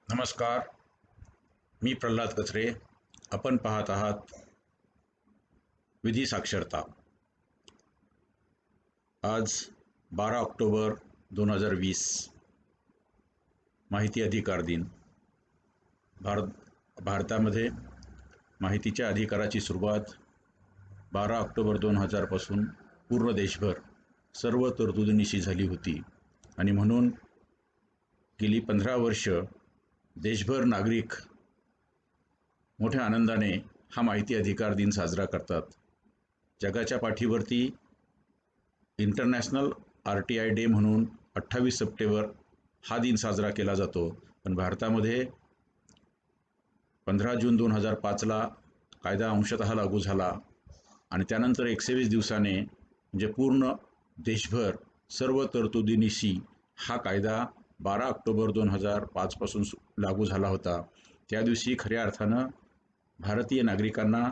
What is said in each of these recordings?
नमस्कार. मी प्रल्हाद कचरे. आपण पाहत आहात विधी साक्षरता. आज 12 ऑक्टोबर 2020, माहिती अधिकार दिन. भारतामध्ये माहितीच्या अधिकाराची सुरुवात 12 ऑक्टोबर 2000 पासून पूर्ण देशभर सर्व तरतुदींनिशी झाली होती आणि म्हणून गेली 15 वर्ष देशभर नागरिक मोठ्या आनंदाने हा माहिती अधिकार दिन साजरा करतात. जगाच्या पाठीवरती इंटरनॅशनल RTI डे म्हणून 28 सप्टेंबर हा दिन साजरा केला जातो. पण भारतामध्ये 15 जून 2005ला कायदा अंशतः लागू झाला आणि त्यानंतर 120 दिवसाने म्हणजे पूर्ण देशभर सर्व तरतुदींनिशी हा कायदा 12 ऑक्टोबर 2005 पासून लागू झाला होता. त्या दिवशी खऱ्या अर्थानं भारतीय नागरिकांना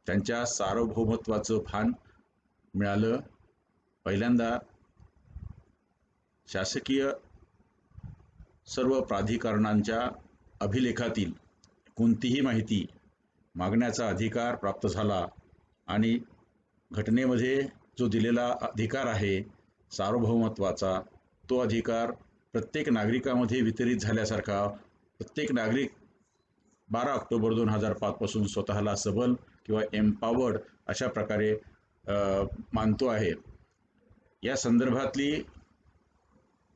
त्यांच्या सार्वभौमत्वाचं भान मिळालं. पहिल्यांदा शासकीय सर्व प्राधिकरणांच्या अभिलेखातील कोणतीही माहिती मागण्याचा अधिकार प्राप्त झाला आणि घटनेमध्ये जो दिलेला अधिकार आहे सार्वभौमत्वाचा, तो अधिकार प्रत्येक नागरिकामध्ये वितरित झाल्यासारखा प्रत्येक नागरिक 12 ऑक्टोबर 2005 पासून स्वतःला सबल किंवा एम्पावर्ड अशा प्रकारे मानतो आहे. या संदर्भातली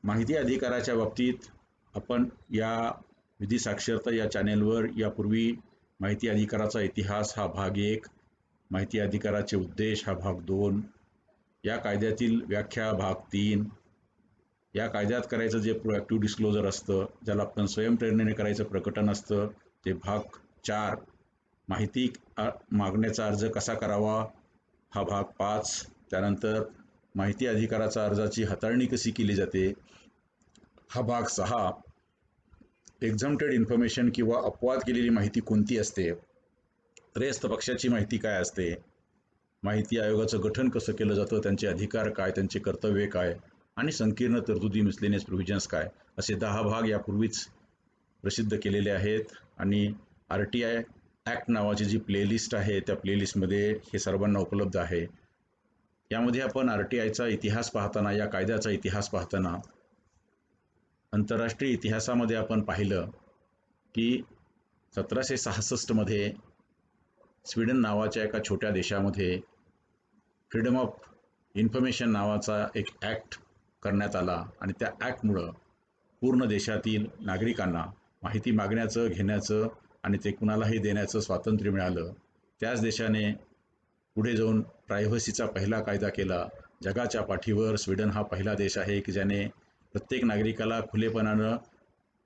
माहिती अधिकाराच्या बाबतीत आपण या विधी साक्षरता या चॅनेलवर यापूर्वी माहिती अधिकाराचा इतिहास हा भाग 1, माहिती अधिकाराचे उद्देश हा भाग 2, या कायद्यातील व्याख्या भाग 3, या कायद्यात करायचं जे प्रोॲक्टिव्ह डिस्क्लोजर असतं, ज्याला आपण स्वयंप्रेरणेने करायचं प्रकटन असतं, ते भाग 4, माहिती मागण्याचा अर्ज कसा करावा हा भाग 5, त्यानंतर माहिती अधिकाराचा अर्जाची हाताळणी कशी केली जाते हा भाग 6, एक्झम्प्टेड इन्फॉर्मेशन किंवा अपवाद केलेली माहिती कोणती असते, त्रयस्थ पक्षाची माहिती काय असते, माहिती आयोगाचं गठन कसं केलं जातं, त्यांचे अधिकार काय, त्यांचे कर्तव्य काय आणि संकीर्ण तरतुदी मिसलेनियस प्रोव्हिजन्स काय, असे 10 भाग यापूर्वीच प्रसिद्ध केलेले आहेत. आणि RTI ॲक्ट नावाची जी प्लेलिस्ट आहे त्या प्लेलिस्टमध्ये हे सर्वांना उपलब्ध आहे. यामध्ये आपण RTIचा इतिहास पाहताना, या कायद्याचा इतिहास पाहताना आंतरराष्ट्रीय इतिहासामध्ये आपण पाहिलं की 1766मध्ये स्वीडन नावाच्या एका छोट्या देशामध्ये फ्रीडम ऑफ इन्फॉर्मेशन नावाचा एक ॲक्ट करण्यात आला आणि त्या ॲक्टमुळं पूर्ण देशातील नागरिकांना माहिती मागण्याचं, घेण्याचं आणि ते कुणालाही देण्याचं स्वातंत्र्य मिळालं. त्याच देशाने पुढे जाऊन प्रायव्हसीचा पहिला कायदा केला. जगाच्या पाठीवर स्वीडन हा पहिला देश आहे की ज्याने प्रत्येक नागरिकाला खुलेपणानं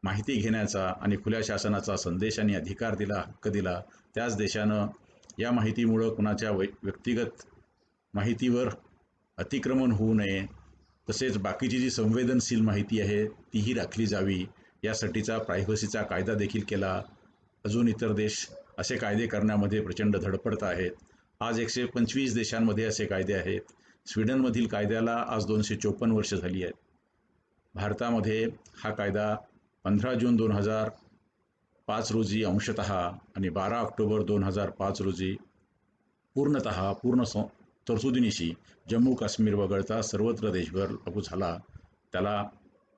माहिती घेण्याचा आणि खुल्या शासनाचा संदेश आणि अधिकार दिला, हक्क दिला. त्याच देशानं या माहितीमुळं कुणाच्या व्यक्तिगत माहितीवर अतिक्रमण होऊ नये, तसेच बाकीची जी संवेदनशील माहिती आहे तीही राखली जावी, यासाठीचा प्रायव्हसीचा कायदा देखील केला. अजून इतर देश असे कायदे करण्यामध्ये प्रचंड धडपडत आहेत. आज 125 देशांमध्ये असे कायदे आहेत. स्वीडनमधील कायद्याला आज 254 वर्ष झाली आहेत. भारतामध्ये हा कायदा 15 जून 2005 रोजी अंशतः आणि 12 ऑक्टोबर 2005 रोजी पूर्ण तरतुदीनिशी जम्मू काश्मीर वगळता सर्वत्र देशभर लागू झाला. त्याला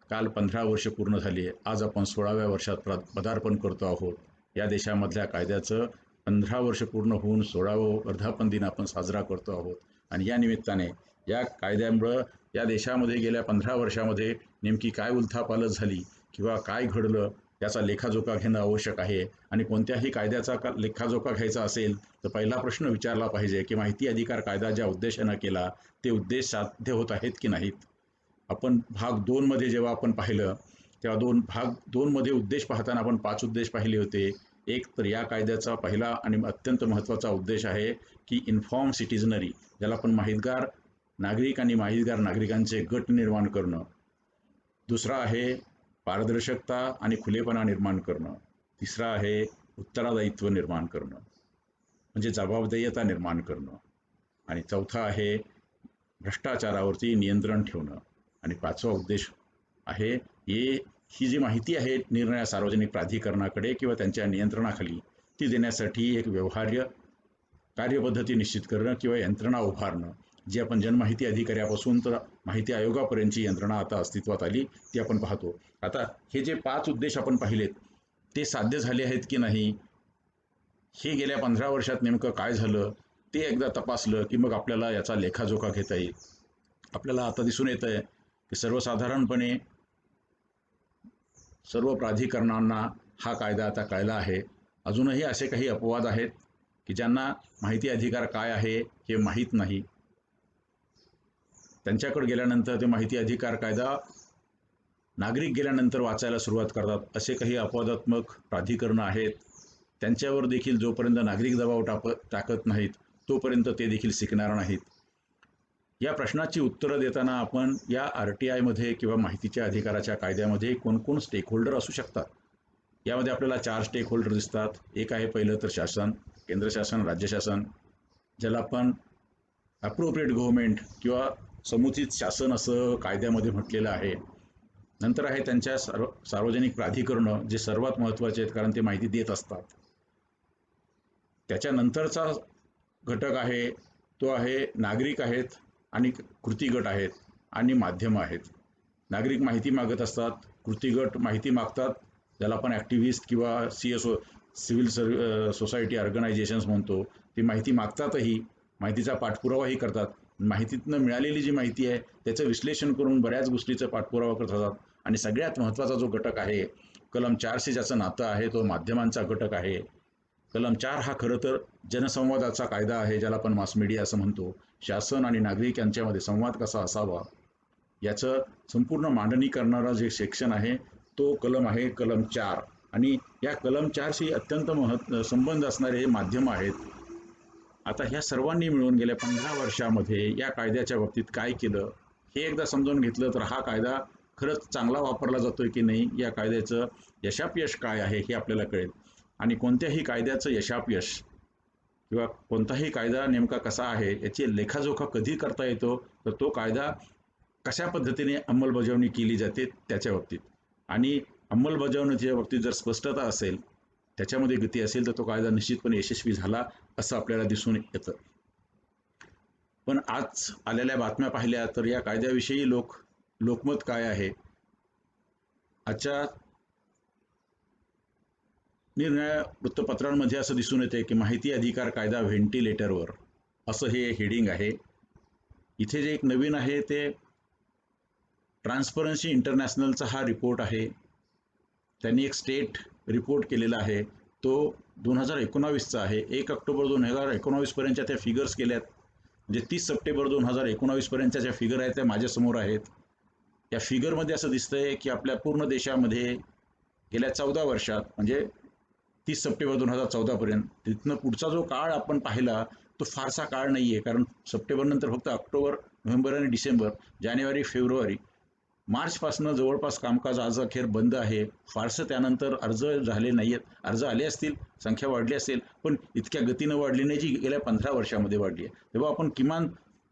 काल 15 वर्ष पूर्ण झाली. आज आपण 16व्या वर्षात पदार्पण करतो आहोत. या देशामधल्या कायद्याचं 15 वर्ष पूर्ण होऊन 16वं वर्धापन दिन आपण साजरा करतो आहोत. आणि या निमित्ताने या कायद्यामुळं या देशामध्ये गेल्या 15 वर्षामध्ये नेमकी काय उलथापालथ झाली किंवा काय घडलं याचा लेखाजोखा घेणं आवश्यक आहे. आणि कोणत्याही कायद्याचा लेखाजोखा घ्यायचा असेल तर पहिला प्रश्न विचारला पाहिजे की माहिती अधिकार कायदा ज्या उद्देशानं केला ते उद्देश साध्य होत आहेत की नाहीत. आपण भाग 2मध्ये जेव्हा आपण पाहिलं तेव्हा भाग 2मध्ये उद्देश पाहताना आपण 5 उद्देश पाहिले होते. एक तर या कायद्याचा पहिला आणि अत्यंत महत्त्वाचा उद्देश आहे की इन्फॉर्म सिटिझनरी, ज्याला आपण माहितगार नागरिक आणि माहितगार नागरिकांचे गट निर्माण करणं. दुसरा आहे पारदर्शकता आणि खुलेपणा निर्माण करणं. तिसरा आहे उत्तरदायित्व निर्माण करणं, म्हणजे जबाबदेयता निर्माण करणं. आणि चौथा आहे भ्रष्टाचारावरती नियंत्रण ठेवणं. आणि 5वा उद्देश आहे हे ही जी माहिती आहे निरनिराळ्या सार्वजनिक प्राधिकरणाकडे किंवा त्यांच्या नियंत्रणाखाली ती देण्यासाठी एक व्यवहार्य कार्यपद्धती निश्चित करणं किंवा यंत्रणा उभारणं, जी आपण जनमाहिती अधिकाऱ्यापासून तर माहिती आयोगापर्यंतची यंत्रणा आता अस्तित्वात आली ती आपण पाहतो. आता हे जे 5 उद्देश आपण पाहिलेत ते साध्य झाले आहेत की नाही, हे गेल्या 15 वर्षात नेमकं काय झालं ते एकदा तपासलं की मग आपल्याला याचा लेखाजोखा घेता येईल. आपल्याला आता दिसून येत आहे की सर्वसाधारणपणे सर्व प्राधिकरणांना हा कायदा आता कळला आहे. अजूनही असे काही अपवाद आहेत की ज्यांना माहिती अधिकार काय आहे हे माहीत नाही. त्यांच्याकडे गेल्यानंतर ते माहिती अधिकार कायदा नागरिक गेल्यानंतर वाचायला सुरुवात करतात. असे काही अपवादात्मक प्राधिकरणं आहेत. त्यांच्यावर देखील जोपर्यंत नागरिक दबाव टाकत नाहीत तोपर्यंत ते देखील शिकणार नाहीत. या प्रश्नाची उत्तरं देताना आपण या RTIमध्ये किंवा माहितीच्या अधिकाराच्या कायद्यामध्ये कोणकोण स्टेक होल्डर असू शकतात, यामध्ये आपल्याला 4 स्टेक होल्डर दिसतात. एक आहे पहिलं तर शासन, केंद्र शासन, राज्य शासन, ज्याला आपण अप्रोप्रिएट गव्हर्नमेंट किंवा समुचित शासन असं कायद्यामध्ये म्हटलेलं आहे. नंतर आहे त्यांच्या सार्वजनिक प्राधिकरणं, जे सर्वात महत्त्वाचे आहेत कारण ते माहिती देत असतात. त्याच्यानंतरचा घटक आहे तो आहे नागरिक आहेत आणि कृती गट आहेत आणि माध्यमं आहेत. नागरिक माहिती मागत असतात, कृती गट माहिती मागतात, ज्याला आपण ॲक्टिव्हिस्ट किंवा CSO सिव्हिल सोसायटी ऑर्गनायझेशन्स म्हणतो. ती माहिती मागतातही, माहितीचा पाठपुरावाही करतात. माहितीतनं मिळालेली जी माहिती आहे त्याचं विश्लेषण करून बऱ्याच गोष्टीचा पाठपुरावा करत असतात. आणि सगळ्यात महत्त्वाचा जो घटक आहे कलम 4शी ज्याचं नातं आहे तो माध्यमांचा घटक आहे. कलम 4 हा खरं तर जनसंवादाचा कायदा आहे, ज्याला आपण मास मीडिया असं म्हणतो. शासन आणि नागरिक यांच्यामध्ये संवाद कसा असावा याचं संपूर्ण मांडणी करणारा जे सेक्शन आहे तो कलम आहे कलम 4. आणि या कलम 4शी अत्यंत संबंध असणारे हे माध्यम आहेत. आता ह्या सर्वांनी मिळून गेल्या 15 वर्षामध्ये या कायद्याच्या बाबतीत काय केलं हे एकदा समजून घेतलं तर हा कायदा खरंच चांगला वापरला जातोय की नाही, या कायद्याचं यशापयश काय आहे हे आपल्याला कळेल. आणि कोणत्याही कायद्याचं यशापयश किंवा कोणताही कायदा नेमका कसा आहे याची लेखाजोखा कधी करता येतो तर तो कायदा कशा पद्धतीने अंमलबजावणी केली जाते त्याच्या बाबतीत. आणि अंमलबजावणीच्या बाबतीत जर स्पष्टता असेल, त्याच्यामध्ये गती असेल तर तो कायदा निश्चितपणे यशस्वी झाला असं आपल्याला दिसून येतं. पण आज आलेल्या बातम्या पाहिल्या तर या कायद्याविषयी लोकमत काय आहे, आजच्या निरनिराळ्या वृत्तपत्रांमध्ये असं दिसून येते की माहिती अधिकार कायदा व्हेंटिलेटरवर असं हे हेडिंग आहे. इथे जे एक नवीन आहे ते ट्रान्सपरन्सी इंटरनॅशनलचा हा रिपोर्ट आहे. त्यांनी एक स्टेट रिपोर्ट केलेला आहे, तो 2019चा आहे. 1 ऑक्टोबर 2019 पर्यंतच्या त्या फिगर्स केल्यात, म्हणजे 30 सप्टेंबर 2019 पर्यंतच्या ज्या फिगर आहेत त्या माझ्यासमोर आहेत. या फिगरमध्ये असं दिसतंय की आपल्या पूर्ण देशामध्ये गेल्या 14 वर्षात म्हणजे 30 सप्टेंबर 2014 पर्यंत, तिथनं पुढचा जो काळ आपण पाहिला तो फारसा काळ नाही आहे. कारण सप्टेंबरनंतर फक्त ऑक्टोबर, नोव्हेंबर आणि डिसेंबर, जानेवारी, फेब्रुवारी, मार्चपासनं जवळपास कामकाज आज अखेर बंद आहे. फारसं त्यानंतर अर्ज झाले नाही आहेत. अर्ज आले असतील, संख्या वाढली असेल, पण इतक्या गतीनं वाढली नाही जी गेल्या 15 वर्षामध्ये वाढली आहे. तेव्हा आपण किमान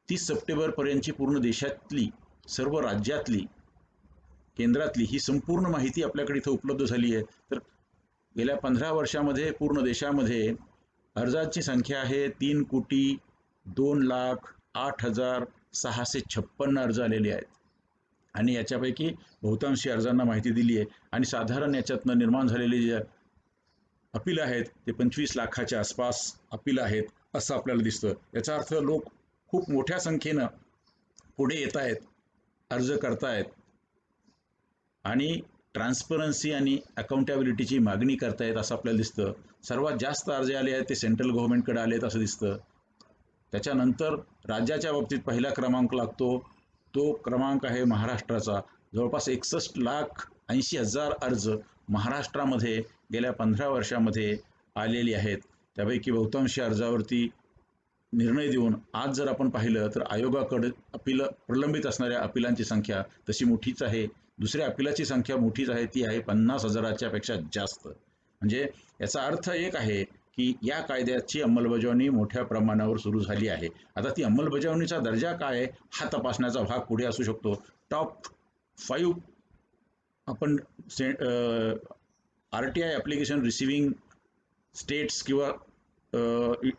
30 सप्टेंबरपर्यंतची पूर्ण देशातली, सर्व राज्यातली, केंद्रातली ही संपूर्ण माहिती आपल्याकडे इथं उपलब्ध झाली आहे. तर गेल्या 15 वर्षामध्ये पूर्ण देशामध्ये अर्जांची संख्या आहे 3,02,08,656 अर्ज आलेले आहेत. आणि याच्यापैकी बहुतांशी अर्जांना माहिती दिली आहे. आणि साधारण याच्यातनं निर्माण झालेली जे अपील आहेत ते 25 लाखाच्या आसपास अपील आहेत असं आपल्याला दिसतं. याचा अर्थ लोक खूप मोठ्या संख्येनं पुढे येत आहेत, अर्ज करतायत आणि ट्रान्सपरन्सी आणि अकाउंटेबिलिटीची मागणी करतायत असं आपल्याला दिसतं. सर्वात जास्त अर्ज आले आहेत ते सेंट्रल गव्हर्नमेंटकडे आले आहेत असं दिसतं. त्याच्यानंतर राज्याच्या बाबतीत पहिला क्रमांक लागतो, तो क्रमांक आहे महाराष्ट्राचा. जवळपास 61,80,000 अर्ज महाराष्ट्रामध्ये गेल्या 15 वर्षामध्ये आलेली आहेत. त्यापैकी बहुतांशी अर्जावरती निर्णय देऊन आज जर आपण पाहिलं तर आयोगाकडे प्रलंबित असणाऱ्या अपिलांची संख्या तशी मोठीच आहे. दुसऱ्या अपिलाची संख्या मोठीच आहे, ती आहे 50,000च्या पेक्षा जास्त. म्हणजे याचा अर्थ एक आहे की या कायद्याची अंमलबजावणी मोठ्या प्रमाणावर सुरू झाली आहे. आता ती अंमलबजावणीचा दर्जा काय आहे हा तपासण्याचा भाग पुढे असू शकतो. टॉप 5 आपण RTI ॲप्लिकेशन रिसिव्हिंग स्टेट्स किंवा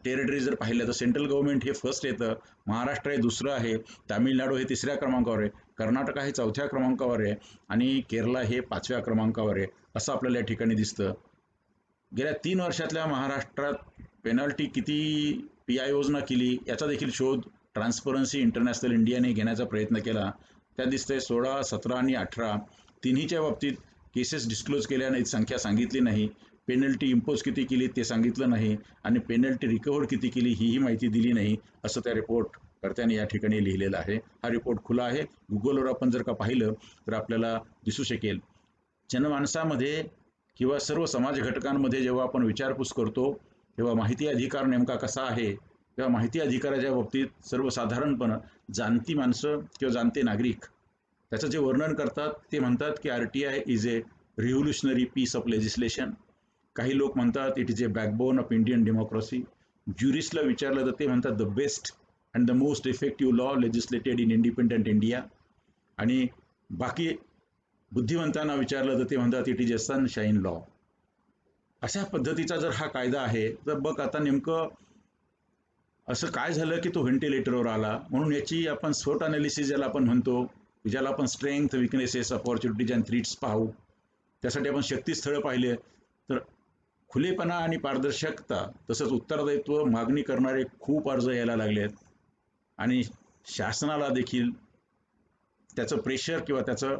टेरिटरी जर पाहिलं तर सेंट्रल गव्हर्नमेंट हे फर्स्ट येतं, महाराष्ट्र हे दुसरं आहे, तामिळनाडू हे तिसऱ्या क्रमांकावर आहे, कर्नाटक हे चौथ्या क्रमांकावर आहे आणि केरळ हे 5व्या क्रमांकावर आहे, असं आपल्याला या ठिकाणी दिसतं. गेल्या 3 वर्षातल्या महाराष्ट्रात पेनल्टी किती PIOजना केली याचा देखील शोध ट्रान्सपरन्सी इंटरनॅशनल इंडियाने घेण्याचा प्रयत्न केला. त्या दिसतंय 16, 17 आणि 18 तिन्हीच्या बाबतीत केसेस डिस्क्लोज केल्या नाहीत, संख्या सांगितली नाही. पेनल्टी इम्पोज किती केली ते सांगितलं नाही आणि पेनल्टी रिकव्हर किती केली ही माहिती दिली नाही, असं त्या रिपोर्ट कर्त्याने या ठिकाणी लिहिलेलं आहे. हा रिपोर्ट खुला आहे, गुगलवर आपण जर का पाहिलं तर आपल्याला दिसू शकेल. जनमानसामध्ये किंवा सर्व समाज घटकांमध्ये जेव्हा आपण विचारपूस करतो तेव्हा माहिती अधिकार नेमका कसा आहे, तेव्हा माहिती अधिकाराच्या बाबतीत सर्वसाधारणपणे जाणती माणसं किंवा जाणते नागरिक त्याचं जे वर्णन करतात ते म्हणतात की RTI is a revolutionary piece of legislation. काही लोक म्हणतात it is a backbone of Indian democracy. ज्युरिस्टला विचारलं तर ते म्हणतात the best and the most effective law legislated in independent India. आणि बाकी बुद्धिवंतांना विचारलं तर ते म्हणतात it is a sunshine law. अशा पद्धतीचा जर हा कायदा आहे तर बघ आता नेमकं असं काय झालं की तो व्हेंटिलेटरवर आला. म्हणून याची आपण स्वॉट अनालिसिस ज्याला आपण म्हणतो, ज्याला आपण स्ट्रेंथ, विकनेसेस, अपॉर्च्युनिटीज अँड थ्रीट्स पाहू, त्यासाठी आपण शक्तीस्थळं पाहिले तर खुलेपणा आणि पारदर्शकता तसंच उत्तरदायित्व मागणी करणारे खूप अर्ज यायला लागले आहेत आणि शासनाला देखील त्याचं प्रेशर किंवा त्याचं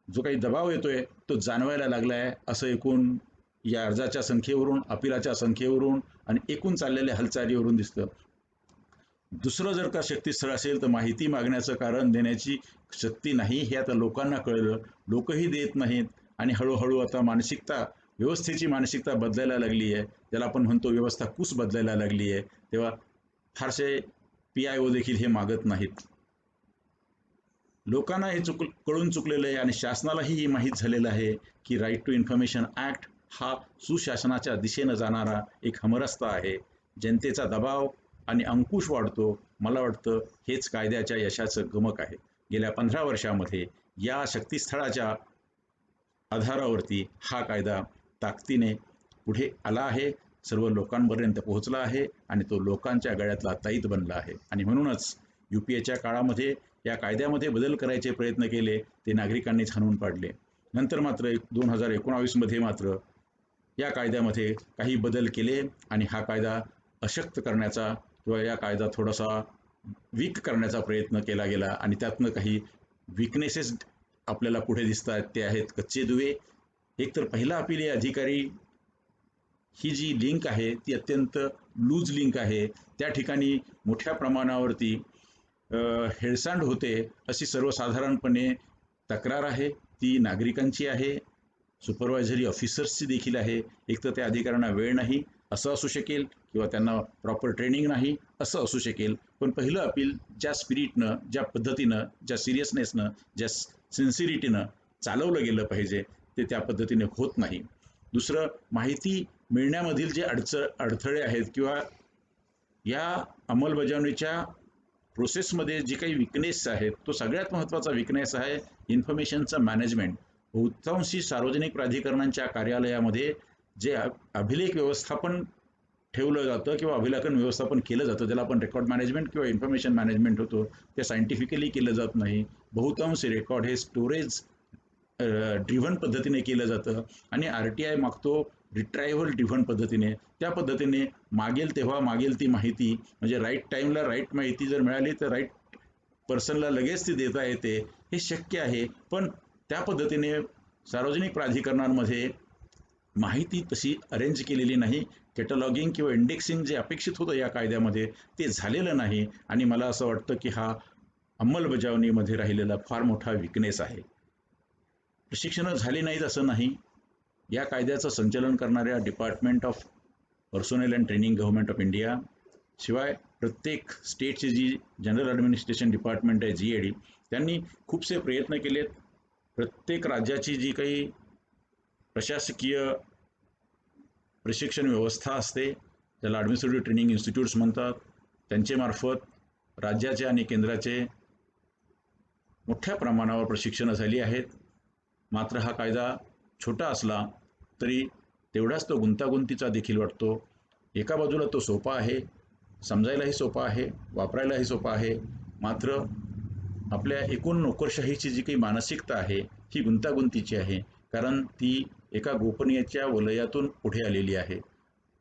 जो काही दबाव येतोय तो जाणवायला लागला आहे, असं एकूण या अर्जाच्या संख्येवरून, अपिलाच्या संख्येवरून आणि एकूण चाललेल्या हालचालीवरून दिसतं. दुसरं जर का शक्तीस्थळ असेल तर माहिती मागण्याचं कारण देण्याची शक्ती नाही हे आता लोकांना कळलं, लोकही देत नाहीत आणि हळूहळू आता मानसिकता, व्यवस्थेची मानसिकता बदलायला लागली आहे, ज्याला आपण म्हणतो व्यवस्था कुस बदलायला लागली आहे. तेव्हा फारसे PIO देखील हे मागत नाहीत. लोकांना हे कळून चुकलेलं आहे आणि शासनालाही हे माहीत झालेलं आहे की राईट टू इन्फॉर्मेशन ॲक्ट हा सुशासनाच्या दिशेनं जाणारा एक हमरस्ता आहे. जनतेचा दबाव आणि अंकुश वाढतो. मला वाटतं हेच कायद्याच्या यशाचं गमक आहे. गेल्या 15 वर्षामध्ये या शक्तीस्थळाच्या आधारावरती हा कायदा ताकदीने पुढे आला आहे, सर्व लोकांपर्यंत पोहोचला आहे आणि तो लोकांच्या गळ्यातला ताईत बनला आहे. आणि म्हणूनच UPAच्या काळामध्ये या कायद्यामध्ये बदल करायचे प्रयत्न केले, ते नागरिकांनीच हाणून पाडले. नंतर मात्र 2019मध्ये मात्र या कायद्यामध्ये काही बदल केले आणि हा कायदा अशक्त करण्याचा किंवा या कायदा थोडासा वीक करण्याचा प्रयत्न केला गेला आणि त्यातनं काही विकनेसेस आपल्याला पुढे दिसत आहेत. ते आहेत कच्चे दुवे. एकतर पहिला अपिलीय अधिकारी ही जी लिंक आहे ती अत्यंत लूज लिंक आहे. त्या ठिकाणी मोठ्या प्रमाणावरती हेळसांड होते अशी सर्वसाधारणपणे तक्रार आहे. ती नागरिकांची आहे, सुपरवायझरी ऑफिसर्सची देखील आहे. एक तर त्या अधिकाऱ्यांना वेळ नाही असं असू शकेल किंवा त्यांना प्रॉपर ट्रेनिंग नाही असं असू शकेल. पण पहिलं अपील ज्या स्पिरिटनं, ज्या पद्धतीनं, ज्या सिरियसनेसनं, ज्या सिन्सिरिटीनं चालवलं गेलं पाहिजे ते त्या पद्धतीने होत नाही. दुसरं, माहिती मिळण्यामधील जे अडथळे आहेत किंवा या अंमलबजावणीच्या प्रोसेसमध्ये जी काही विकनेस आहेत, तो सगळ्यात महत्त्वाचा विकनेस आहे इन्फॉर्मेशनचं मॅनेजमेंट. बहुतांशी सार्वजनिक प्राधिकरणांच्या कार्यालयामध्ये जे अभिलेख व्यवस्थापन ठेवलं जातं किंवा अभिलेखन व्यवस्थापन केलं जातं, ज्याला आपण रेकॉर्ड मॅनेजमेंट किंवा इन्फॉर्मेशन मॅनेजमेंट होतो, ते सायंटिफिकली केलं जात नाही. बहुतांश रेकॉर्ड हे स्टोरेज ड्रिव्हन पद्धतीने केलं जातं आणि RTI मागतो रिट्रायव्हल ड्रिव्हन पद्धतीने. त्या पद्धतीने मागेल तेव्हा मागेल ती माहिती, म्हणजे राईट टाईमला राईट माहिती जर मिळाली तर राईट पर्सनला लगेच ती देता येते, हे शक्य आहे. पण त्या पद्धतीने सार्वजनिक प्राधिकरणांमध्ये माहिती तशी अरेंज केलेली नाही. कॅटलॉगिंग किंवा इंडेक्सिंग जे अपेक्षित होतं या कायद्यामध्ये ते झालेलं नाही आणि मला असं वाटतं की हा अंमलबजावणीमध्ये राहिलेला फार मोठा विकनेस आहे. प्रशिक्षणं झाली नाहीत असं नाही. या कायद्याचं संचालन करणाऱ्या department of personnel and training government of India, शिवाय प्रत्येक स्टेटची जी जनरल ॲडमिनिस्ट्रेशन डिपार्टमेंट आहे GAD, त्यांनी खूपसे प्रयत्न केलेत. प्रत्येक राज्याची जी काही प्रशासकीय प्रशिक्षण व्यवस्था असते, त्याला ॲडमिनिस्ट्रेटिव्ह ट्रेनिंग इन्स्टिट्यूट्स म्हणतात, त्यांचे मार्फत राज्याचे आणि केंद्राचे मोठ्या प्रमाणावर प्रशिक्षणं झाली आहेत. मात्र हा कायदा छोटा असला तरी तेवढाच तो गुंतागुंतीचा देखील वाटतो. एका बाजूला तो सोपा आहे, समजायलाही सोपा आहे, वापरायलाही सोपा आहे, मात्र आपल्या एकूण नोकरशाहीची जी काही मानसिकता आहे ही गुंतागुंतीची आहे, कारण ती एका गोपनीयतेच्या वलयातून पुढे आलेली आहे.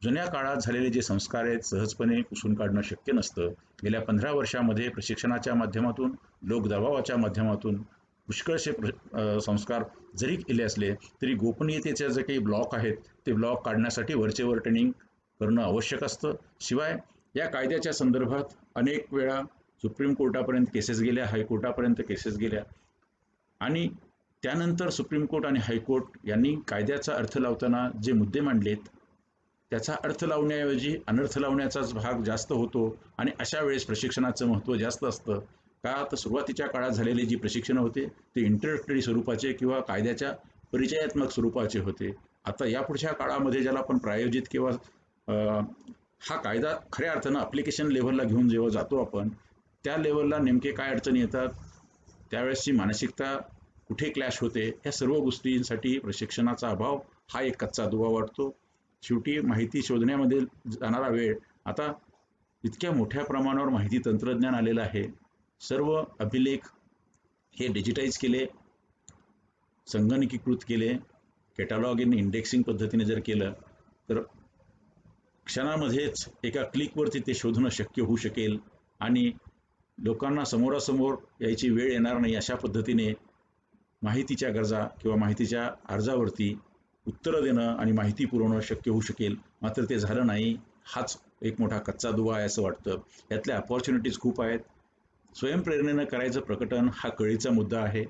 जुन्या काळात झालेले जे संस्कार आहेत सहजपणे पुसून काढणं शक्य नसतं. गेल्या 15 वर्षामध्ये प्रशिक्षणाच्या माध्यमातून, लोकदबावाच्या माध्यमातून पुष्कळसे संस्कार जरी केले असले तरी गोपनीयतेचे जे काही ब्लॉक आहेत ते ब्लॉक काढण्यासाठी वरचेवर ट्रेनिंग करणं आवश्यक असतं. शिवाय या कायद्याच्या संदर्भात अनेक वेळा सुप्रीम कोर्टापर्यंत केसेस गेल्या, हायकोर्टापर्यंत केसेस गेल्या आणि त्यानंतर सुप्रीम कोर्ट आणि हायकोर्ट यांनी कायद्याचा अर्थ लावताना जे मुद्दे मांडलेत त्याचा अर्थ लावण्याऐवजी अनर्थ लावण्याचाच भाग जास्त होतो आणि अशा वेळेस प्रशिक्षणाचं महत्त्व जास्त असतं. का तर सुरुवातीच्या काळात झालेली जी प्रशिक्षणं होते ते इंट्रोडक्टरी स्वरूपाचे किंवा कायद्याच्या परिचयात्मक स्वरूपाचे होते. आता यापुढच्या काळामध्ये ज्याला आपण प्रायोजित किंवा हा कायदा खऱ्या अर्थानं ॲप्लिकेशन लेव्हलला घेऊन जेव्हा जातो आपण त्या लेव्हलला नेमके काय अडचणी येतात, त्यावेळेसची मानसिकता कुठे क्लॅश होते, ह्या सर्व गोष्टींसाठी प्रशिक्षणाचा अभाव हा एक कच्चा दुवा वाटतो. शेवटी माहिती शोधण्यामध्ये जाणारा वेळ, आता इतक्या मोठ्या प्रमाणावर माहिती तंत्रज्ञान आलेलं आहे. सर्व अभिलेख हे डिजिटाईज केले, संगणकीकृत केले, कॅटलॉग इन इंडेक्सिंग पद्धतीने जर केलं तर क्षणामध्येच एका क्लिकवरती ते शोधणं शक्य होऊ शकेल आणि लोकांना समोरासमोर यायची वेळ येणार नाही अशा पद्धतीने माहितीच्या गरजा किंवा माहितीच्या अर्जावरती उत्तरं देणं आणि माहिती पुरवणं शक्य होऊ शकेल. मात्र ते झालं नाही, हाच एक मोठा कच्चा दुवा आहे असं वाटतं. यातल्या अपॉर्च्युनिटीज खूप आहेत. स्वयंप्रेरणेनं करायचं प्रकटन हा कळीचा मुद्दा आहे.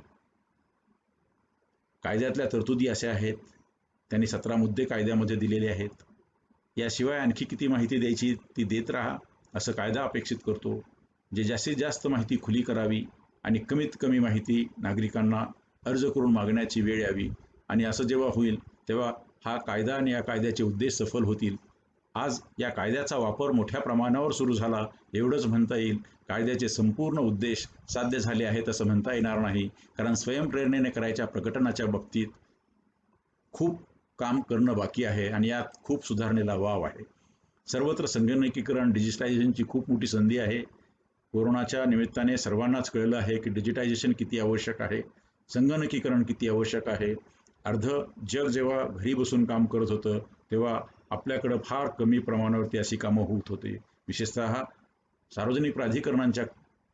कायद्यातल्या तरतुदी अशा आहेत, त्यांनी 17 मुद्दे कायद्यामध्ये दिलेले आहेत. याशिवाय आणखी किती माहिती द्यायची ती देत राहा असं कायदा अपेक्षित करतो. जे जास्तीत जास्त माहिती खुली करावी आणि कमीत कमी माहिती नागरिकांना अर्ज करून मागण्याची वेळ यावी आणि असं जेव्हा होईल तेव्हा हा कायदा आणि या कायद्याचे उद्देश सफल होतील. आज या कायद्याचा वापर मोठ्या प्रमाणावर सुरू झाला एवढंच म्हणता येईल. कायद्याचे संपूर्ण उद्देश साध्य झाले आहेत असं म्हणता येणार नाही, कारण स्वयंप्रेरणेने करायच्या प्रकटनाच्या बाबतीत खूप काम करणं बाकी आहे आणि यात खूप सुधारणेला वाव आहे. सर्वत्र संगणकीकरण, डिजिटलायझेशनची खूप मोठी संधी आहे. कोरोनाच्या निमित्ताने सर्वांनाच कळलं आहे की डिजिटायझेशन किती आवश्यक आहे, संगणकीकरण किती आवश्यक आहे. अर्धं जग जेव्हा घरी बसून काम करत होतं तेव्हा आपल्याकडं फार कमी प्रमाणावरती अशी कामं होत होती. विशेषतः सार्वजनिक प्राधिकरणांच्या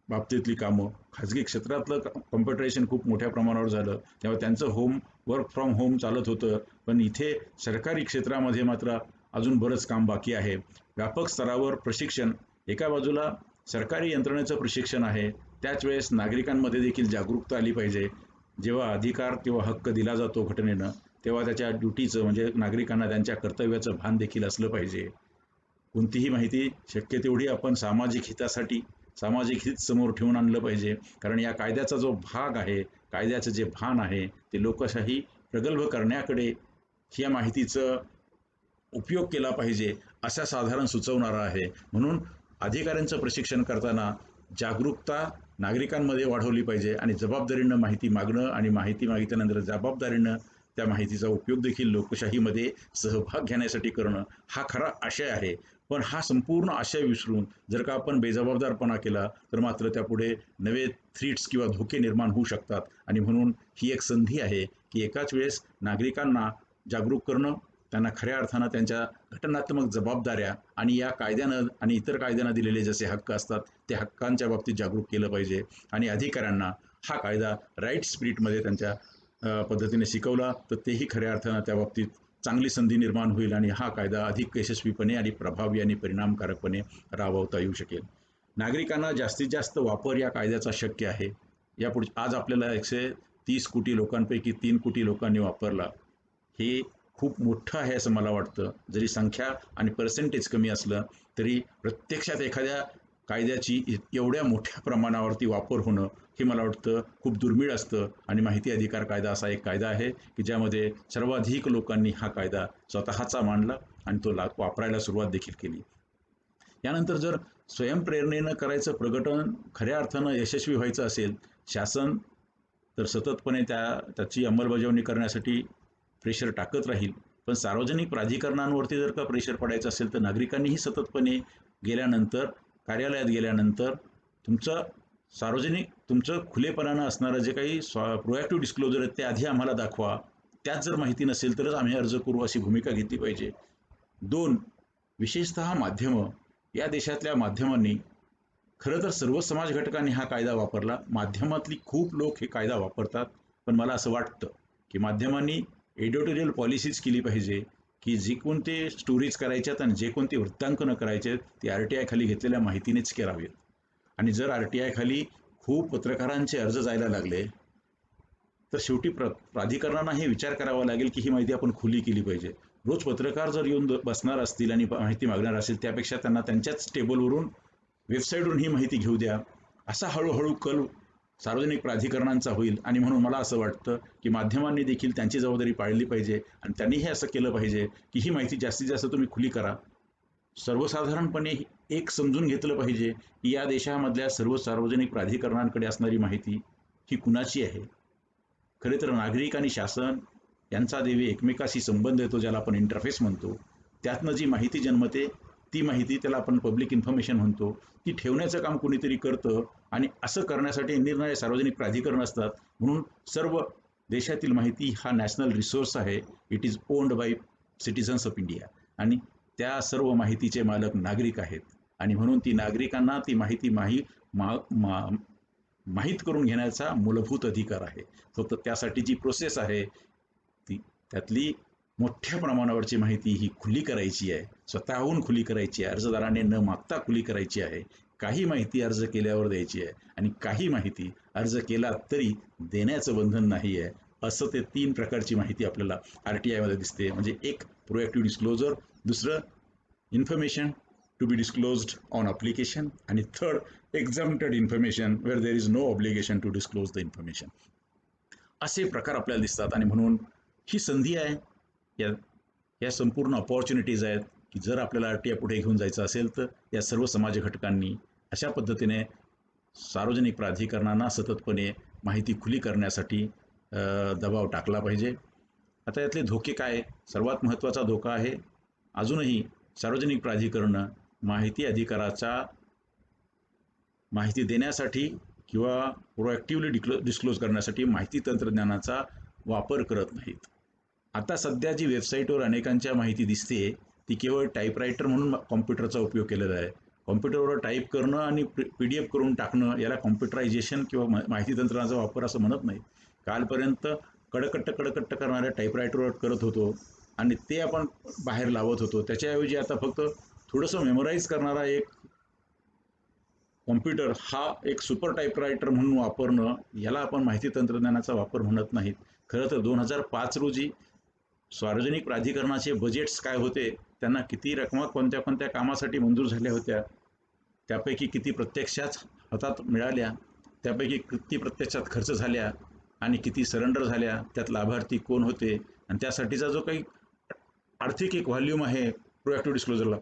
बाबतीतली कामं, खाजगी क्षेत्रातलं कॉम्प्युटरायझेशन खूप मोठ्या प्रमाणावर झालं तेव्हा त्यांचं वर्क फ्रॉम होम चालत होतं. पण इथे सरकारी क्षेत्रामध्ये मात्र अजून बरंच काम बाकी आहे. व्यापक स्तरावर प्रशिक्षण, एका बाजूला सरकारी यंत्रणेचं प्रशिक्षण आहे, त्याच वेळेस नागरिकांमध्ये देखील जागरूकता आली पाहिजे. जेव्हा अधिकार किंवा हक्क दिला जातो घटनेनं तेव्हा त्याच्या ड्युटीचं म्हणजे नागरिकांना त्यांच्या कर्तव्याचं भान देखील असलं पाहिजे. कोणतीही माहिती शक्य तेवढी आपण सामाजिक हितासाठी, सामाजिक हित समोर ठेवून आणलं पाहिजे, कारण या कायद्याचा जो भाग आहे, कायद्याचं जे भान आहे ते लोकशाही प्रगल्भ करण्याकडे या माहितीचं उपयोग केला पाहिजे असा साधारण सुचवणारा आहे. म्हणून अधिकाऱ्यांचं प्रशिक्षण करताना जागरूकता नागरिकांमध्ये वाढवली पाहिजे आणि जबाबदारीनं माहिती मागणं आणि माहिती मागितल्यानंतर जबाबदारीनं त्या माहितीचा उपयोग देखील लोकशाहीमध्ये सहभाग घेण्यासाठी करणं हा खरा आशय आहे. पण हा संपूर्ण आशय विसरून जर का आपण बेजबाबदारपणा केला तर मात्र त्यापुढे नवे थ्रीट्स किंवा धोके निर्माण होऊ शकतात आणि म्हणून ही एक संधी आहे की एकाच वेळेस नागरिकांना जागरूक करणं, त्यांना खऱ्या अर्थानं त्यांच्या घटनात्मक जबाबदाऱ्या आणि या कायद्यानं आणि इतर कायद्यांना दिलेले जसे हक्क असतात ते हक्कांच्या बाबतीत जागरूक केलं पाहिजे आणि अधिकाऱ्यांना हा कायदा राईट स्पिरिटमध्ये त्यांच्या पद्धतीने शिकवला तर तेही खऱ्या अर्थानं त्या बाबतीत चांगली संधी निर्माण होईल आणि हा कायदा अधिक यशस्वीपणे आणि प्रभावी आणि परिणामकारकपणे राबवता येऊ शकेल. नागरिकांना जास्तीत जास्त वापर या कायद्याचा शक्य आहे. यापुढे आज आपल्याला 130 कोटी लोकांपैकी 3 कोटी लोकांनी वापरला, हे खूप मोठं आहे असं मला वाटतं. जरी संख्या आणि पर्सेंटेज कमी असलं तरी प्रत्यक्षात एखाद्या कायद्याची एवढ्या मोठ्या प्रमाणावरती वापर होणं हे मला वाटतं खूप दुर्मिळ असतं आणि माहिती अधिकार कायदा असा एक कायदा आहे की ज्यामध्ये सर्वाधिक लोकांनी हा कायदा स्वतःचा मांडला आणि तो वापरायला सुरुवात देखील केली. यानंतर जर स्वयंप्रेरणेनं करायचं प्रकटन खऱ्या अर्थानं यशस्वी व्हायचं असेल, शासन तर सततपणे त्याची अंमलबजावणी करण्यासाठी प्रेशर टाकत राहील. पण सार्वजनिक प्राधिकरणांवरती जर का प्रेशर पडायचं असेल तर नागरिकांनीही सततपणे गेल्यानंतर, कार्यालयात गेल्यानंतर तुमचं खुलेपणानं असणारं जे काही प्रोएक्टिव्ह डिस्क्लोजर आहेत ते आधी आम्हाला दाखवा. त्यात जर माहिती नसेल तरच आम्ही अर्ज करू, अशी भूमिका घेतली पाहिजे. 2, विशेषतः माध्यमं, या देशातल्या माध्यमांनी, खरं तर सर्व समाज घटकांनी हा कायदा वापरला. माध्यमातली खूप लोक हे कायदा वापरतात, पण मला असं वाटतं की माध्यमांनी एडिटोरियल पॉलिसीज केली पाहिजे की जे कोणते स्टोरीज करायच्यात आणि जे कोणते वृत्तांकनं करायचे ते RTI खाली घेतलेल्या माहितीनेच करावेत. आणि जर RTI खाली खूप पत्रकारांचे अर्ज जायला लागले तर शेवटी प्राधिकरणांना हे विचार करावा लागेल की ही माहिती आपण खुली केली पाहिजे. रोज पत्रकार जर येऊन बसणार असतील आणि माहिती मागणार असेल, त्यापेक्षा त्यांना त्यांच्याच टेबलवरून, वेबसाईटवरून ही माहिती घेऊ द्या. असा हळूहळू कल सार्वजनिक प्राधिकरणांचा होईल. आणि म्हणून मला असं वाटतं की माध्यमांनी देखील त्यांची जबाबदारी पाळली पाहिजे आणि त्यांनीही असं केलं पाहिजे की ही माहिती जास्तीत जास्त तुम्ही खुली करा. सर्वसाधारणपणे एक समजून घेतलं पाहिजे की या देशामधल्या सर्व सार्वजनिक प्राधिकरणांकडे असणारी माहिती ही कुणाची आहे. खरे तर नागरिक आणि शासन यांचा देवी एकमेकाशी संबंध येतो, ज्याला आपण इंटरफेस म्हणतो. त्यातनं जी माहिती जन्मते ती माहिती, त्याला आपण पब्लिक इन्फॉर्मेशन म्हणतो, ती ठेवण्याचं काम कुणीतरी करतं. आणि असं करण्यासाठी निरनिराळे सार्वजनिक प्राधिकरण असतात. म्हणून सर्व देशातील माहिती हा नॅशनल रिसोर्स आहे. It is owned by citizens of India. आणि त्या सर्व माहितीचे मालक नागरिक आहेत. आणि म्हणून ती नागरिकांना ती माहिती माहीत करून घेण्याचा मूलभूत अधिकार आहे. फक्त त्यासाठी जी प्रोसेस आहे त्यातली मोठ्या प्रमाणावरची माहिती ही खुली करायची आहे, स्वतःहून खुली करायची आहे, अर्जदाराने न मागता खुली करायची आहे. काही माहिती अर्ज केल्यावर द्यायची आहे आणि काही माहिती अर्ज केला तरी देण्याचं बंधन नाही आहे. असं ते 3 प्रकारची माहिती आपल्याला RTI मध्ये दिसते. म्हणजे एक प्रोएक्टिव्ह डिस्क्लोजर, दुसरं information to be disclosed on application, आणि third exempted information where there is no obligation to disclose the information. असे प्रकार आपल्याला दिसतात. आणि म्हणून ही संधी आहे, या संपूर्ण अपॉर्च्युनिटीज आहेत की जर आपल्याला RTI पुढे घेऊन जायचं असेल तर या सर्व समाज घटकांनी अशा पद्धतीने सार्वजनिक प्राधिकरणांना सततपणे माहिती खुली करण्यासाठी दबाव टाकला पाहिजे. आता यातले धोके काय? सर्वात महत्त्वाचा धोका आहे, अजूनही सार्वजनिक प्राधिकरणं माहिती देण्यासाठी किंवा प्रोएक्टिव्हली डिस्क्लोज करण्यासाठी माहिती तंत्रज्ञानाचा वापर करत नाहीत. आता सध्या जी वेबसाईटवर अनेकांच्या माहिती दिसते ती केवळ टाईपरायटर म्हणून कॉम्प्युटरचा उपयोग केलेला आहे. कॉम्प्युटरवर टाईप करणं आणि PDF करून टाकणं याला कॉम्प्युटरायझेशन किंवा माहिती तंत्रज्ञानाचा वापर असं म्हणत नाही. कालपर्यंत कडकट्ट करणाऱ्या टाईपरायटरवर करत होतो आणि ते आपण बाहेर लावत होतो. त्याच्याऐवजी आता फक्त थोडंसं मेमोराईज करणारा एक कॉम्प्युटर हा एक सुपर टाईपरायटर म्हणून वापरणं, याला आपण माहिती तंत्रज्ञानाचा वापर म्हणत नाहीत. खरं तर 2005 रोजी सार्वजनिक प्राधिकरणाचे बजेट्स काय होते, त्यांना किती रकमा कोणत्या कोणत्या कामासाठी मंजूर झाल्या होत्या, त्यापैकी किती प्रत्यक्षात हातात मिळाल्या, त्यापैकी किती प्रत्यक्षात खर्च झाल्या आणि किती सरेंडर झाल्या, त्यात लाभार्थी कोण होते, आणि त्यासाठीचा जो काही आर्थिक एक व्हॉल्यूम आहे प्रोएक्टिव्ह डिस्क्लोजरला,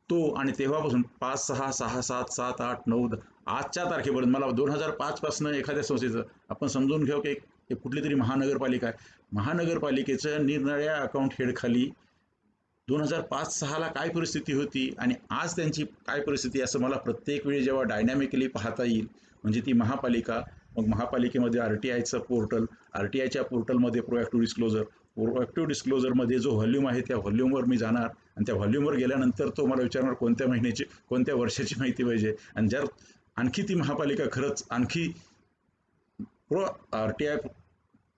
तो आणि तेव्हापासून 5, 6, 6, 7, 7, 8, 9, आजच्या तारखेपर्यंत मला 2005 पासून एखाद्या संस्थेचं आपण समजून घेऊ की एक कुठली तरी महानगरपालिका आहे, महानगरपालिकेचं निरनिराळ्या अकाउंट हेडखाली 2005-6ला काय परिस्थिती होती आणि आज त्यांची काय परिस्थिती, असं मला प्रत्येक वेळी जेव्हा डायनॅमिकली पाहता येईल. म्हणजे ती महापालिका, मग महापालिकेमध्ये RTIचं पोर्टल, RTIच्या पोर्टलमध्ये प्रोएक्टिव्ह डिस्क्लोजरमध्ये जो व्हॉल्यूम आहे त्या व्हॉल्यूमवर मी जाणार आणि त्या व्हॉल्यूमवर गेल्यानंतर तो मला विचारणार कोणत्या महिन्याची कोणत्या वर्षाची माहिती पाहिजे. आणि जर आणखी ती महापालिका खरंच आणखी RTI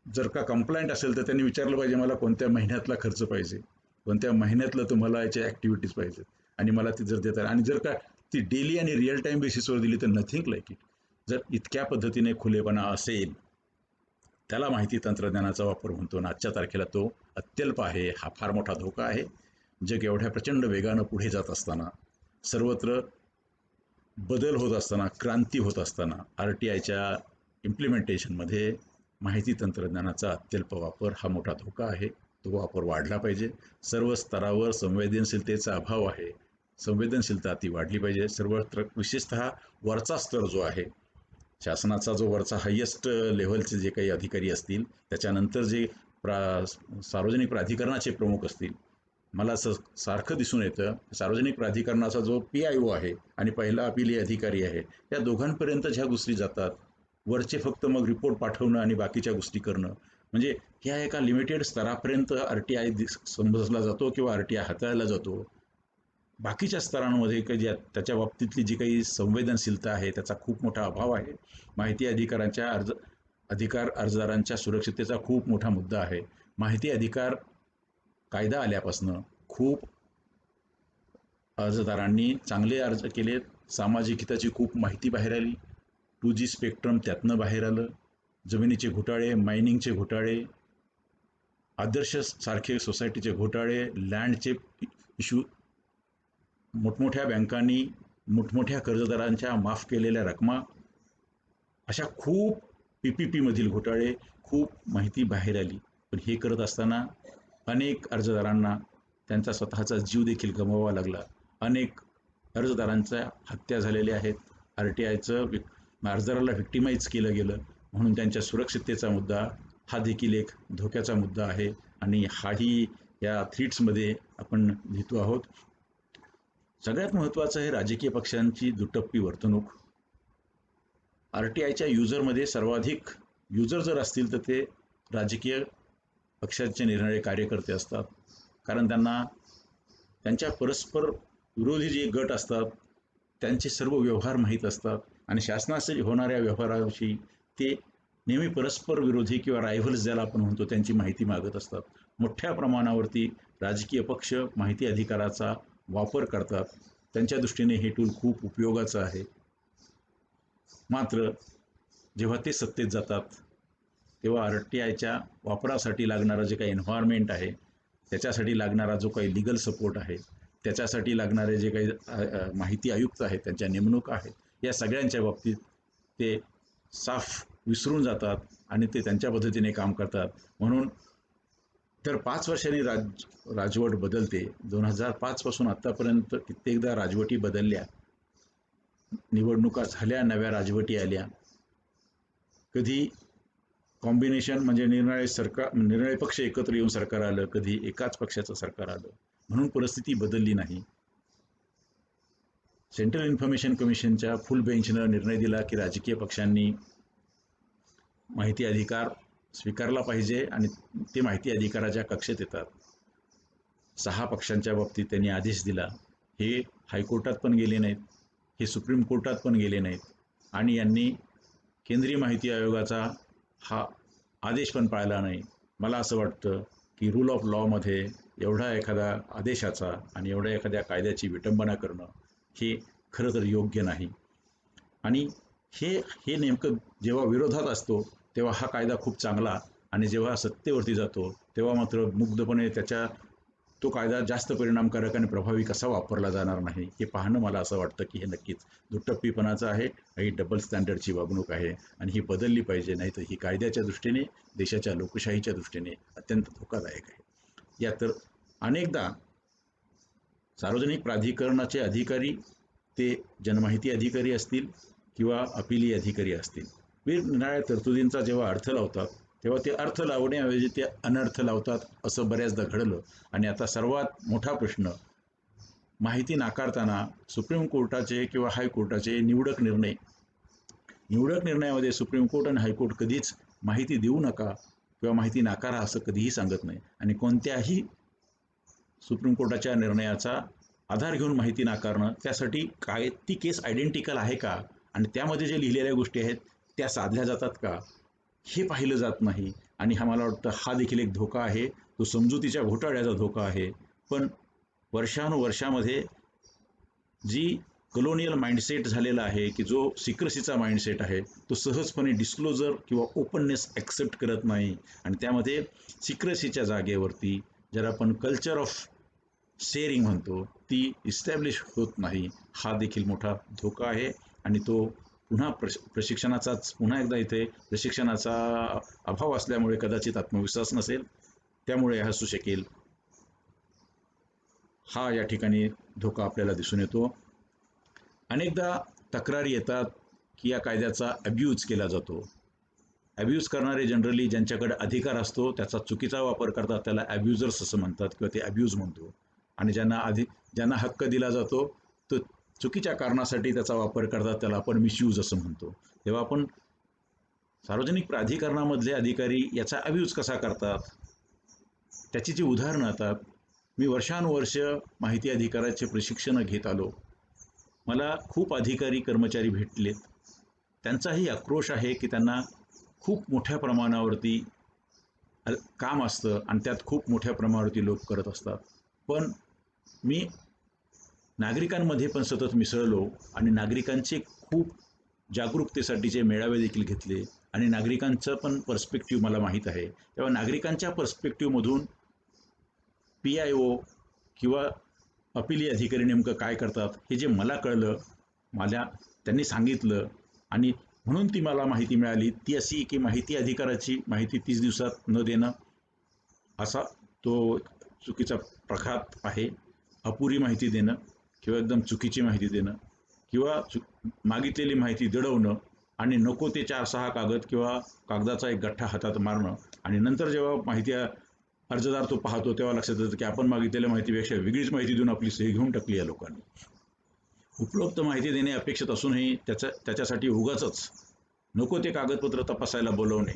जर का कंप्लायंट असेल तर त्यांनी विचारलं पाहिजे मला कोणत्या महिन्यातला खर्च पाहिजे, कोणत्या महिन्यातलं तुम्हाला याच्या ॲक्टिव्हिटीज पाहिजे, आणि मला ती जर देतात आणि जर का ती डेली आणि रिअल टाईम बेसिसवर दिली तर नथिंग लाईक इट. जर इतक्या पद्धतीने खुलेपणा असेल त्याला माहिती तंत्रज्ञानाचा वापर म्हणतो. आणि आजच्या तारखेला तो अत्यल्प आहे. हा फार मोठा धोका आहे. जग एवढ्या प्रचंड वेगानं पुढे जात असताना, सर्वत्र बदल होत असताना, क्रांती होत असताना, RTIच्या इम्प्लिमेंटेशनमध्ये माहिती तंत्रज्ञानाचा अत्यल्प वापर हा मोठा धोका आहे. तो वापर वाढला पाहिजे. सर्व स्तरावर संवेदनशीलतेचा अभाव आहे. संवेदनशीलता ती वाढली पाहिजे सर्वत्र, विशेषतः वरचा स्तर जो आहे, शासनाचा जो वरचा हायेस्ट लेव्हलचे जे काही अधिकारी असतील, त्याच्यानंतर जे सार्वजनिक प्राधिकरणाचे प्रमुख असतील, मला असं सारखं दिसून येतं सार्वजनिक प्राधिकरणाचा जो PIO आहे आणि पहिला अपिली अधिकारी आहे, त्या दोघांपर्यंत ह्या गोष्टी जातात. वरचे फक्त मग रिपोर्ट पाठवणं आणि बाकीच्या गोष्टी करणं, म्हणजे ह्या एका लिमिटेड स्तरापर्यंत RTI समजला जातो किंवा RTI हाताळला जातो. बाकीच्या स्तरांमध्ये काही त्याच्या बाबतीतली जी काही संवेदनशीलता आहे त्याचा खूप मोठा अभाव आहे. माहिती अधिकारांच्या अधिकार अर्जदारांच्या सुरक्षिततेचा खूप मोठा मुद्दा आहे. माहिती अधिकार कायदा आल्यापासून खूप अर्जदारांनी चांगले अर्ज केलेत. सामाजिक हिताची खूप माहिती बाहेर आली. 2G स्पेक्ट्रम त्यातनं बाहेर आलं. जमिनीचे घोटाळे, मायनिंगचे घोटाळे, आदर्श सारखे सोसायटीचे घोटाळे, लँडचे इश्यू, मोठमोठ्या बँकांनी मोठमोठ्या कर्जदारांच्या माफ केलेल्या रकमा, अशा खूप PPP मधील घोटाळे, खूप माहिती बाहेर आली. पण हे करत असताना अनेक अर्जदारांना त्यांचा स्वतःचा जीव देखील गमवावा लागला. अनेक अर्जदारांच्या हत्या झालेल्या आहेत. RTIचं अर्जदाराला व्हिक्टिमाइज केलं गेलं, म्हणून त्यांच्या सुरक्षिततेचा मुद्दा हा देखील एक धोक्याचा मुद्दा आहे आणि हाही या थ्रीट्समध्ये आपण लिहितो आहोत. सगळ्यात महत्त्वाचं आहे राजकीय पक्षांची दुटप्पी वर्तणूक. RTIच्या युजरमध्ये सर्वाधिक युजर जर असतील तर ते राजकीय पक्षाचे निरनिराळे कार्यकर्ते असतात, कारण त्यांना त्यांच्या परस्पर विरोधी जे गट असतात त्यांचे सर्व व्यवहार माहीत असतात आणि शासनाशी होणाऱ्या व्यवहाराविषयी ते नेहमी परस्पर विरोधी किंवा रायव्हल्स ज्याला आपण म्हणतो त्यांची माहिती मागत असतात. मोठ्या प्रमाणावरती राजकीय पक्ष माहिती अधिकाराचा वापर करतात. त्यांच्या दृष्टीने हे टूल खूप उपयोगाचं आहे. मात्र जेव्हा ते सत्तेत जातात तेव्हा RTIच्या वापरासाठी लागणारं जे काही एन्व्हायरमेंट आहे, त्याच्यासाठी लागणारा जो काही लिगल सपोर्ट आहे, त्याच्यासाठी लागणारे जे काही माहिती आयुक्त आहेत, त्यांच्या नेमणुका आहेत, या सगळ्यांच्या बाबतीत ते साफ विसरून जातात आणि ते त्यांच्या पद्धतीने काम करतात. म्हणून तर 5 वर्षांनी राजवट बदलते. 2005 पासून आत्तापर्यंत कित्येकदा राजवटी बदलल्या, निवडणुका झाल्या, नव्या राजवटी आल्या. कधी कॉम्बिनेशन म्हणजे निर्णय पक्ष एकत्र येऊन सरकार आलं, कधी एकाच पक्षाचं सरकार आलं, म्हणून परिस्थिती बदलली नाही. सेंट्रल इन्फॉर्मेशन कमिशनच्या फुल बेंचनं निर्णय दिला की राजकीय पक्षांनी माहिती अधिकार स्वीकारला पाहिजे आणि ते माहिती अधिकाराच्या कक्षेत येतात. 6 पक्षांच्या बाबतीत त्यांनी आदेश दिला. हे हायकोर्टात पण गेले नाहीत, हे सुप्रीम कोर्टात पण गेले नाहीत आणि यांनी केंद्रीय माहिती आयोगाचा हा आदेश पण पाळला नाही. मला असं वाटतं की रूल ऑफ लॉमध्ये एवढा एखाद्या आदेशाचा आणि एवढ्या एखाद्या कायद्याची विटंबना करणं हे खरं तर योग्य नाही. आणि हे नेमकं जेव्हा विरोधात असतो तेव्हा हा कायदा खूप चांगला, आणि जेव्हा सत्तेवरती जातो तेव्हा मात्र मुग्धपणे तो कायदा जास्त परिणामकारक आणि प्रभावी कसा वापरला जाणार नाही हे पाहणं मला असं वाटतं की हे नक्कीच दुटप्पीपणाचं आहे, ही डबल स्टँडर्डची वागणूक आहे आणि ही बदलली पाहिजे. नाही तर ही कायद्याच्या दृष्टीने, देशाच्या लोकशाहीच्या दृष्टीने अत्यंत धोकादायक आहे. या तर अनेकदा सार्वजनिक प्राधिकरणाचे अधिकारी, ते जनमाहिती अधिकारी असतील किंवा अपिली अधिकारी असतील, निरनिराळ्या तरतुदींचा जेव्हा अर्थ लावतात तेव्हा ते अर्थ लावण्याऐवजी ते अनर्थ लावतात, असं बऱ्याचदा घडलं. आणि आता सर्वात मोठा प्रश्न, माहिती नाकारताना सुप्रीम कोर्टाचे किंवा हायकोर्टाचे निवडक निर्णयामध्ये सुप्रीम कोर्ट आणि हायकोर्ट कधीच माहिती देऊ नका किंवा माहिती नाकारा असं कधीही सांगत नाही. आणि कोणत्याही सुप्रीम कोर्टाच्या निर्णयाचा आधार घेऊन माहिती नाकारणं, त्यासाठी काय ती केस आयडेंटिकल आहे का आणि त्यामध्ये जे लिहिलेल्या गोष्टी आहेत त्या साधल्या जातात का हे पाहिलं जात नाही. आणि मला वाटतं हा देखील एक धोका आहे. तो समजुतीच्या घोटाळ्याचा धोका आहे. पण वर्षानुवर्षामध्ये जी कलोनियल माइंडसेट झालेला आहे की जो सिक्रेसीचा माइंडसेट आहे, तो सहजपणे डिस्क्लोजर किंवा ओपननेस ॲक्सेप्ट करत नाही आणि त्यामध्ये सिक्रेसीच्या जागेवरती ज्याला आपण कल्चर ऑफ शेअरिंग म्हणतो ती इस्टॅब्लिश होत नाही. हा देखील मोठा धोका आहे आणि तो पुन्हा पुन्हा एकदा इथे प्रशिक्षणाचा अभाव असल्यामुळे कदाचित आत्मविश्वास नसेल, त्यामुळे असू शकेल. हा या ठिकाणी धोका आपल्याला दिसून येतो. अनेकदा तक्रारी येतात की या कायद्याचा ॲब्यूज केला जातो. ॲब्यूज करणारे जनरली ज्यांच्याकडे अधिकार असतो त्याचा चुकीचा वापर करतात, त्याला ॲब्युजर्स असं म्हणतात किंवा ते ॲब्यूज म्हणतो. आणि ज्यांना हक्क दिला जातो तो चुकीच्या कारणासाठी त्याचा वापर करतात, त्याला आपण मिसयूज असं म्हणतो. तेव्हा आपण सार्वजनिक प्राधिकरणामधले अधिकारी याचा ॲब्यूज कसा करतात त्याची जी उदाहरणं आता मी वर्षानुवर्ष माहिती अधिकाराचे प्रशिक्षण घेत आलो. मला खूप अधिकारी कर्मचारी भेटलेत. त्यांचाही आक्रोश आहे की त्यांना खूप मोठ्या प्रमाणावरती काम असतं आणि त्यात खूप मोठ्या प्रमाणावरती लोक करत असतात. पण मी नागरिकांमध्ये पण सतत मिसळलो आणि नागरिकांचे खूप जागरूकतेसाठीचे मेळावे देखील घेतले आणि नागरिकांचं पण पर्स्पेक्टिव्ह मला माहीत आहे. तेव्हा नागरिकांच्या पर्स्पेक्टिव्हमधून PIO किंवा अपिली अधिकारी नेमकं काय करतात हे जे मला कळलं, त्यांनी सांगितलं आणि म्हणून ती मला माहिती मिळाली, ती अशी की माहिती अधिकाराची माहिती 30 दिवसात न देणं असा तो चुकीचा प्रघात आहे. अपुरी माहिती देणं किंवा एकदम चुकीची माहिती देणं किंवा मागितलेली माहिती दडवणं आणि नको ते 4-6 कागद किंवा कागदाचा एक गठ्ठा हातात मारणं आणि नंतर जेव्हा माहिती अर्जदार तो पाहतो तेव्हा लक्षात येतं की आपण मागितलेल्या माहितीपेक्षा वेगळीच माहिती देऊन आपली सही घेऊन टाकली या लोकांनी. उपरोक्त माहिती देणे अपेक्षित असूनही त्याच्यासाठी उगाचच नको ते कागदपत्र तपासायला बोलवणे,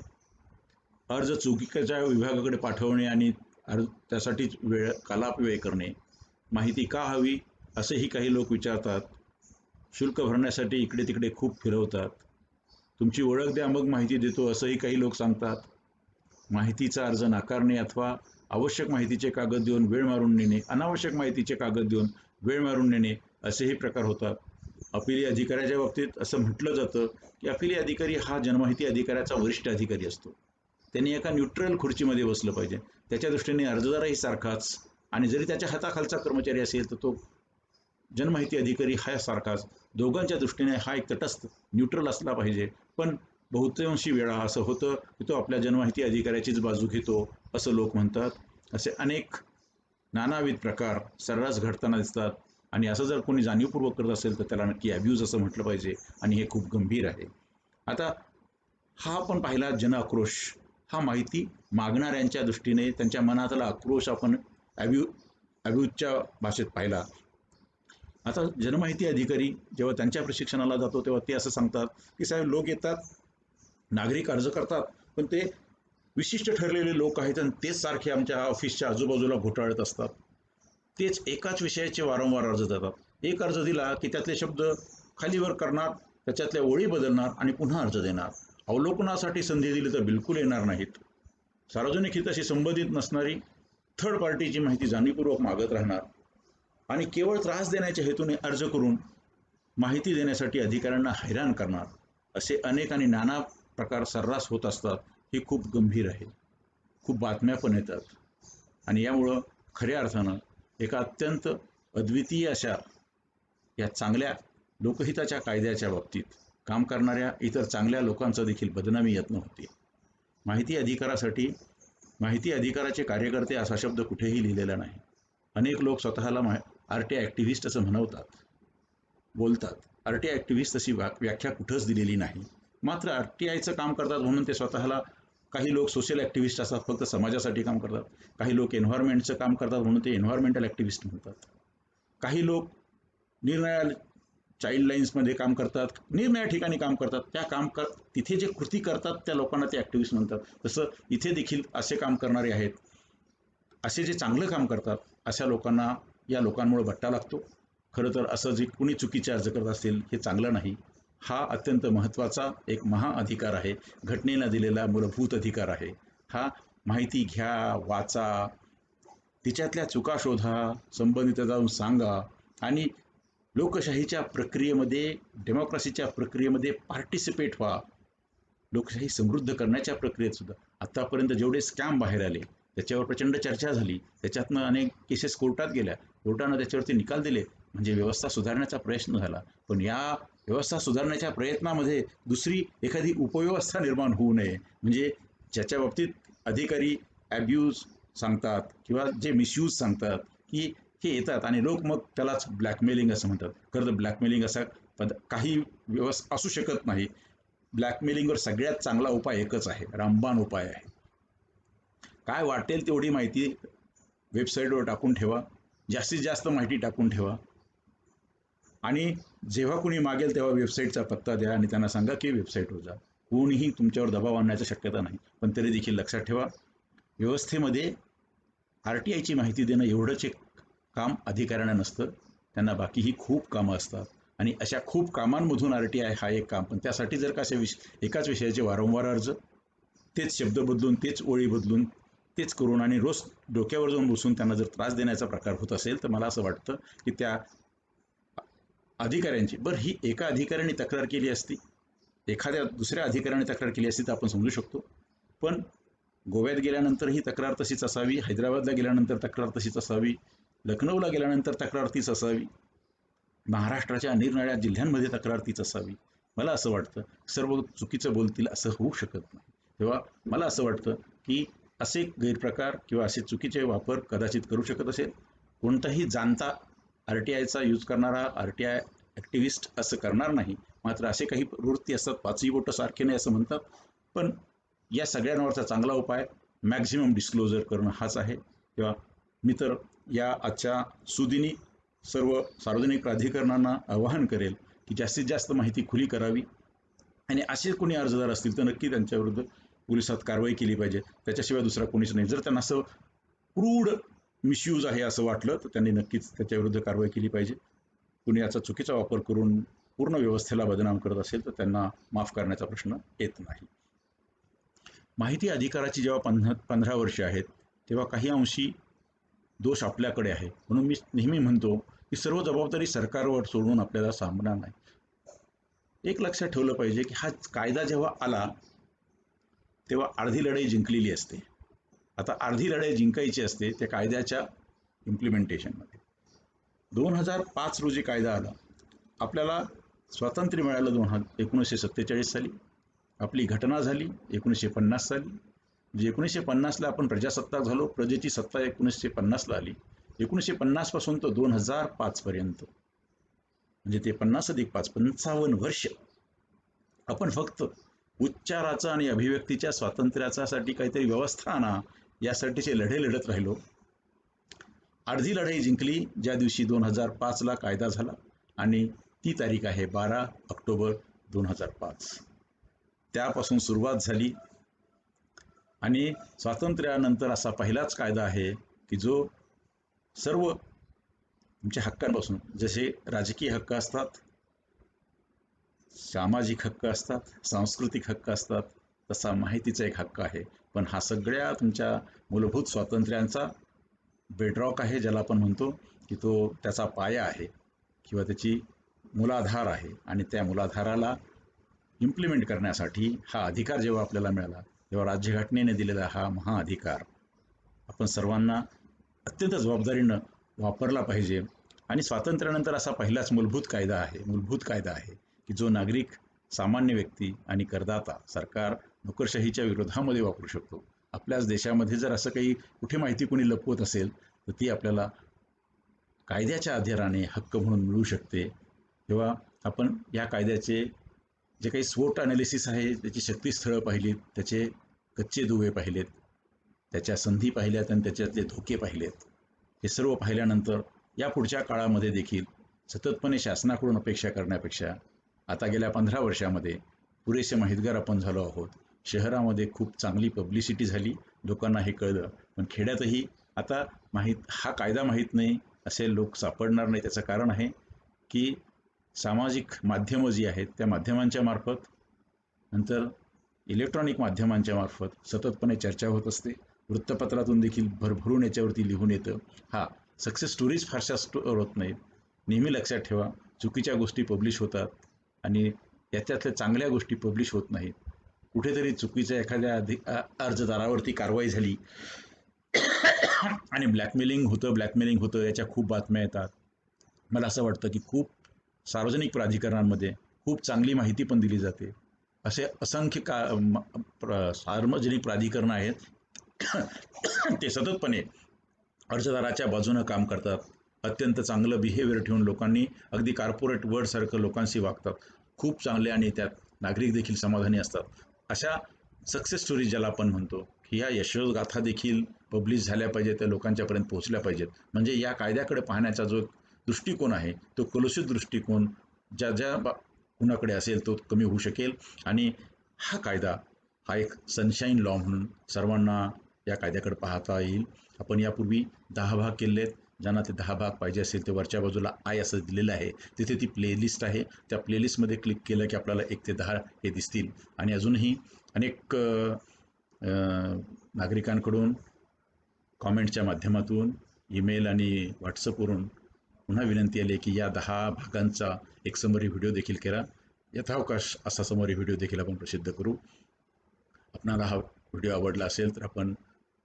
अर्ज चुकीच्या विभागाकडे पाठवणे आणि त्यासाठीच कालापव्यय करणे, माहिती का हवी असेही काही लोक विचारतात, शुल्क भरण्यासाठी इकडे तिकडे खूप फिरवतात, तुमची ओळख द्या मग माहिती देतो असंही काही लोक सांगतात, माहितीचा अर्ज नाकारणे अथवा आवश्यक माहितीचे कागद देऊन वेळ मारून नेणे, अनावश्यक माहितीचे कागद देऊन वेळ मारून नेणे असेही प्रकार होतात. अपिली अधिकाऱ्याच्या बाबतीत असं म्हटलं जातं की अपिली अधिकारी हा जनमाहिती अधिकाऱ्याचा वरिष्ठ अधिकारी असतो. त्यांनी एका न्यूट्रल खुर्चीमध्ये बसलं पाहिजे. त्याच्या दृष्टीने अर्जदारही सारखाच आणि जरी त्याच्या हाताखालचा कर्मचारी असेल तर तो जनमाहिती अधिकारी हा सारखाच. दोघांच्या दृष्टीने हा एक तटस्थ न्यूट्रल असला पाहिजे. पण बहुतांशी वेळा असं होतं की तो आपल्या जनमाहिती अधिकाऱ्याचीच बाजू घेतो असं लोक म्हणतात. असे अनेक नानाविध प्रकार सर्रास घडताना दिसतात आणि असं जर कोणी जाणीवपूर्वक करत असेल तर त्याला नक्की ॲब्यूज असं म्हटलं पाहिजे आणि हे खूप गंभीर आहे. आता हा पण पाहिला जनआक्रोश, हा माहिती मागणाऱ्यांच्या दृष्टीने त्यांच्या मनातला आक्रोश आपण ॲब्यूजच्या भाषेत पाहिला. आता जनमाहिती अधिकारी जेव्हा त्यांच्या प्रशिक्षणाला जातो तेव्हा ते असं सांगतात की साहेब लोक येतात, नागरिक अर्ज करतात, पण ते विशिष्ट ठरलेले लोक आहेत आणि तेच सारखे आमच्या ऑफिसच्या आजूबाजूला घोटाळत असतात. तेच एकाच विषयाचे वारंवार अर्ज देतात. एक अर्ज दिला की त्यातले शब्द खालीवर करणार, त्याच्यातल्या ओळी बदलणार आणि पुन्हा अर्ज देणार. अवलोकनासाठी संधी दिली तर बिलकुल येणार नाहीत. सार्वजनिक हिताशी संबंधित नसणारी थर्ड पार्टीची माहिती जाणीवपूर्वक मागत राहणार आणि केवळ त्रास देण्याच्या हेतूने अर्ज करून माहिती देण्यासाठी अधिकाऱ्यांना हैराण करणार. असे अनेक आणि नाना प्रकार सर्रास होत असतात. हे खूप गंभीर आहे. खूप बातम्या पण येतात आणि यामुळं खऱ्या अर्थानं एका अत्यंत अद्वितीय अशा या चांगल्या लोकहिताच्या कायद्याच्या बाबतीत काम करणाऱ्या इतर चांगल्या लोकांचं देखील बदनामी यत्न होते. माहिती अधिकाराचे कार्यकर्ते असा शब्द कुठेही लिहिलेला नाही. अनेक लोक स्वतःला RTI ॲक्टिव्हिस्ट असं बोलतात. RTI ॲक्टिव्हिस्ट अशी व्याख्या कुठंच दिलेली नाही. मात्र RTIचं काम करतात म्हणून ते स्वतःला, काही लोक सोशल ॲक्टिव्हिस्ट असतात, फक्त समाजासाठी काम करतात. काही लोक एन्व्हायरमेंटचं काम करतात म्हणून ते एन्व्हायरमेंटल ॲक्टिव्हिस्ट म्हणतात. काही लोक निरनिराळ्या चाइल्ड लाईन्समध्ये काम करतात, निरनिराळ्या ठिकाणी काम करतात. तिथे जे कृती करतात त्या लोकांना ते ॲक्टिव्हिस्ट म्हणतात. तसं इथे देखील असे काम करणारे आहेत. असे जे चांगलं काम करतात अशा लोकांना या लोकांमुळे भट्टा लागतो. खरं तर असं जे कुणी चुकीचे अर्ज करत असेल हे चांगलं नाही. हा अत्यंत महत्त्वाचा एक महाअधिकार आहे, घटनेला दिलेला मूलभूत अधिकार आहे. हा माहिती घ्या, वाचा, तिच्यातल्या चुका शोधा, संबंधित जाऊन सांगा आणि लोकशाहीच्या प्रक्रियेमध्ये, डेमोक्रेसीच्या प्रक्रियेमध्ये पार्टिसिपेट व्हा. लोकशाही समृद्ध करण्याच्या प्रक्रियेत सुद्धा आत्तापर्यंत जेवढे स्कॅम बाहेर आले त्याच्यावर प्रचंड चर्चा झाली, त्याच्यातनं अनेक केसेस कोर्टात गेल्या, कोर्टानं त्याच्यावरती निकाल दिले, म्हणजे व्यवस्था सुधारण्याचा प्रयत्न झाला. पण या व्यवस्था सुधारण्याच्या प्रयत्नामध्ये दुसरी एखादी उपव्यवस्था निर्माण होऊ नये, म्हणजे ज्याच्या बाबतीत अधिकारी ॲब्यूज सांगतात किंवा जे मिसयूज सांगतात की हे येतात आणि लोक मग त्यालाच ब्लॅकमेलिंग असं म्हणतात. खरं तर ब्लॅकमेलिंग असा काही असू शकत नाही. ब्लॅकमेलिंगवर सगळ्यात चांगला उपाय एकच आहे, रामबाण उपाय आहे. काय वाटेल तेवढी माहिती वेबसाईटवर टाकून ठेवा, जास्तीत जास्त माहिती टाकून ठेवा, आणि जेव्हा कुणी मागेल तेव्हा वेबसाईटचा पत्ता द्या आणि त्यांना सांगा की वेबसाईटवर जा. कोणीही तुमच्यावर दबाव आणण्याची शक्यता नाही. पण तरी देखील लक्षात ठेवा, व्यवस्थेमध्ये RTIची माहिती देणं एवढंच एक काम अधिकाऱ्यांना नसतं, त्यांना बाकीही खूप कामं असतात. आणि अशा खूप कामांमधून RTI हा एक काम. पण त्यासाठी जर का एकाच विषयाचे वारंवार अर्ज, तेच शब्द बदलून, तेच ओळी बदलून, तेच करून आणि रोज डोक्यावर जाऊन बसून त्यांना जर त्रास देण्याचा प्रकार होत असेल, तर मला असं वाटतं की त्या अधिकाऱ्यांची, बरं ही एका अधिकाऱ्याने तक्रार केली असती, एखाद्या दुसऱ्या अधिकाऱ्याने तक्रार केली असती तर आपण समजू शकतो. पण गोव्यात गेल्यानंतर ही तक्रार तशीच असावी, हैदराबादला गेल्यानंतर तक्रार तशीच असावी, लखनौला गेल्यानंतर तक्रार तीच असावी, महाराष्ट्राच्या निरनिराळ्या जिल्ह्यांमध्ये तक्रार तीच असावी. मला असं वाटतं सर्व चुकीचं बोलतील असं होऊ शकत नाही. तेव्हा मला असं वाटतं की असे गैरप्रकार किंवा असे चुकीचे वापर कदाचित करू शकत असेल. कोणताही जाणता RTIचा यूज करणारा RTI ॲक्टिव्हिस्ट असं करणार नाही. मात्र असे काही प्रवृत्ती असतात, पाचही बोटं सारखे नाही असं म्हणतात. पण या सगळ्यांवरचा चांगला उपाय मॅक्झिमम डिस्क्लोजर करणं हाच आहे. तेव्हा मी तर या आजच्या सुदिनी सर्व सार्वजनिक प्राधिकरणांना आवाहन करेल की जास्तीत जास्त माहिती खुली करावी, आणि असे कोणी अर्जदार असतील तर नक्की त्यांच्याविरुद्ध पोलिसात कारवाई केली पाहिजे. त्याच्याशिवाय दुसरा कोणीच नाही. जर त्यांना असं क्रूड मिसयूज आहे असं वाटलं तर त्यांनी नक्कीच त्याच्याविरुद्ध कारवाई केली पाहिजे. कुणी याचा चुकीचा वापर करून पूर्ण व्यवस्थेला बदनाम करत असेल तर त्यांना माफ करण्याचा प्रश्न येत नाही. माहिती अधिकाराची जेव्हा 15 वर्षे आहेत तेव्हा काही अंशी दोष आपल्याकडे आहे. म्हणून मी नेहमी म्हणतो की सर्व जबाबदारी सरकारवर सोडून आपल्याला सामना नाही. एक लक्षात ठेवलं पाहिजे की हा कायदा जेव्हा आला तेव्हा अर्धी लढाई जिंकलेली असते. आता अर्धी लढाई जिंकायची असते त्या कायद्याच्या इम्प्लिमेंटेशनमध्ये. 2005 रोजी कायदा आला. आपल्याला स्वातंत्र्य मिळालं 1947 साली. आपली घटना झाली 1950 साली. म्हणजे 1950ला आपण प्रजासत्ताक झालो. प्रजेची सत्ता 1950ला आली. 1950 पासून तर 2005 पर्यंत, म्हणजे ते 50 अधिक 5 55 वर्ष आपण फक्त उच्चाराचा आणि अभिव्यक्तीच्या स्वातंत्र्यासाठी काहीतरी व्यवस्था आणा यासाठीचे लढे लढत राहिलो. अर्धी लढाई जिंकली ज्या दिवशी 2005ला कायदा झाला, आणि ती तारीख आहे 12 ऑक्टोबर 2005. त्यापासून सुरुवात झाली, आणि स्वातंत्र्यानंतर असा पहिलाच कायदा आहे की जो सर्व तुमच्या हक्कांपासून, जसे राजकीय हक्क असतात, सामाजिक हक्क असतात, सांस्कृतिक हक्क असतात, तसा माहितीचा एक हक्क आहे. पण हा सगळ्या तुमच्या मूलभूत स्वातंत्र्यांचा बेडरॉक आहे, ज्याला आपण म्हणतो की तो त्याचा पाया आहे किंवा त्याची मूलाधार आहे. आणि त्या मूलाधाराला इम्प्लिमेंट करण्यासाठी हा अधिकार जेव्हा आपल्याला मिळाला तेव्हा राज्यघटनेने दिलेला हा महाअधिकार आपण सर्वांना अत्यंत जबाबदारीनं वापरला पाहिजे. आणि स्वातंत्र्यानंतर असा पहिलाच मूलभूत कायदा आहे की जो नागरिक, सामान्य व्यक्ती आणि करदाता, सरकार, नोकरशाहीच्या विरोधामध्ये वापरू शकतो. आपल्याच देशामध्ये जर असं काही कुठे माहिती कोणी लपवत असेल तर ती आपल्याला कायद्याच्या आधाराने हक्क म्हणून मिळू शकते. तेव्हा आपण या कायद्याचे जे काही स्वोट ॲनालिसिस आहे, त्याची शक्तीस्थळं पाहिलीत, त्याचे कच्चे दुवे पाहिलेत, त्याच्या संधी पाहिल्यात आणि त्याच्यातले धोके पाहिलेत. हे सर्व पाहिल्यानंतर या पुढच्या काळामध्ये देखील सततपणे शासनाकडून अपेक्षा करण्यापेक्षा आता गेल्या 15 वर्षामध्ये पुरेसे माहितगार आपण झालो आहोत. शहरामध्ये खूप चांगली पब्लिसिटी झाली, लोकांना हे कळलं. पण खेड्यातही आता हा कायदा माहीत नाही असे लोक सापडणार नाही. त्याचं कारण आहे की सामाजिक माध्यमं जी आहेत त्या माध्यमांच्या मार्फत, नंतर इलेक्ट्रॉनिक माध्यमांच्या मार्फत सततपणे चर्चा होत असते. वृत्तपत्रातून देखील भरभरून याच्यावरती लिहून येतं. सक्सेस स्टोरीज फारशा होत नाहीत. नेहमी लक्षात ठेवा, चुकीच्या गोष्टी पब्लिश होतात आणि याच्यातल्या चांगल्या गोष्टी पब्लिश होत नाहीत. कुठेतरी चुकीच्या एखाद्या अर्जदारावरती कारवाई झाली आणि ब्लॅकमेलिंग होतं याच्या खूप बातम्या येतात. मला असं वाटतं की खूप सार्वजनिक प्राधिकरणांमध्ये खूप चांगली माहिती पण दिली जाते. असे असंख्य सार्वजनिक प्राधिकरणं आहेत ते सततपणे अर्जदाराच्या बाजूनं काम करतात. अत्यंत चांगलं बिहेवियर ठेवून लोकांनी अगदी कॉर्पोरेट वर्ल्डसारखं लोकांशी वागतात, खूप चांगले आणि त्यात नागरिक देखील समाधानी असतात. अशा सक्सेस स्टोरी ज्याला आपण म्हणतो, की ह्या यशोगाथा देखील पब्लिश झाल्या पाहिजेत, त्या लोकांच्यापर्यंत पोहोचल्या पाहिजेत. म्हणजे या कायद्याकडे पाहण्याचा जो दृष्टिकोन आहे तो कलुषित दृष्टिकोन ज्या ज्या कुणाकडे असेल तो कमी होऊ शकेल. आणि हा कायदा हा एक सनशाईन लॉ म्हणून सर्वांना या कायद्याकडे पाहता येईल. आपण यापूर्वी 10 भाग केले आहेत. ज्यांना ते 10 भाग पाहिजे असेल ते वरच्या बाजूला आय असं दिलेलं आहे, तिथे ती प्लेलिस्ट आहे. त्या प्लेलिस्टमध्ये क्लिक केलं की आपल्याला 1 ते 10 हे दिसतील. आणि अजूनही अनेक नागरिकांकडून कॉमेंटच्या माध्यमातून, ईमेल आणि व्हॉट्सअपवरून पुन्हा विनंती आली की या 10 भागांचा एक समरी व्हिडिओ देखील करा. यथावकाश असा समरी व्हिडिओ देखील आपण प्रसिद्ध करू. आपणाला हा व्हिडिओ आवडला असेल तर आपण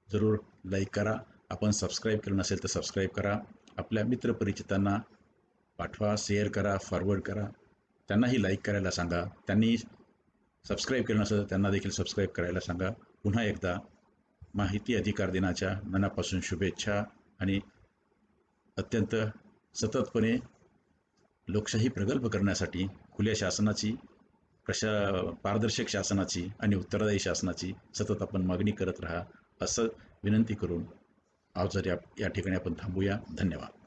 जरूर लाईक करा. आपण सबस्क्राईब केलं नसेल तर सबस्क्राईब करा. आपल्या मित्रपरिचितांना पाठवा, शेअर करा, फॉरवर्ड करा. त्यांनाही लाईक करायला सांगा. त्यांनी सबस्क्राईब केलं नसेल तर त्यांना देखील सबस्क्राईब करायला सांगा. पुन्हा एकदा माहिती अधिकार दिनाच्या मनापासून शुभेच्छा. आणि अत्यंत सततपणे लोकशाही प्रगल्भ करण्यासाठी खुल्या शासनाची, पारदर्शक शासनाची आणि उत्तरदायी शासनाची सतत आपण मागणी करत राहा असं विनंती करून आज या ठिकाणी आपण थांबूया. धन्यवाद.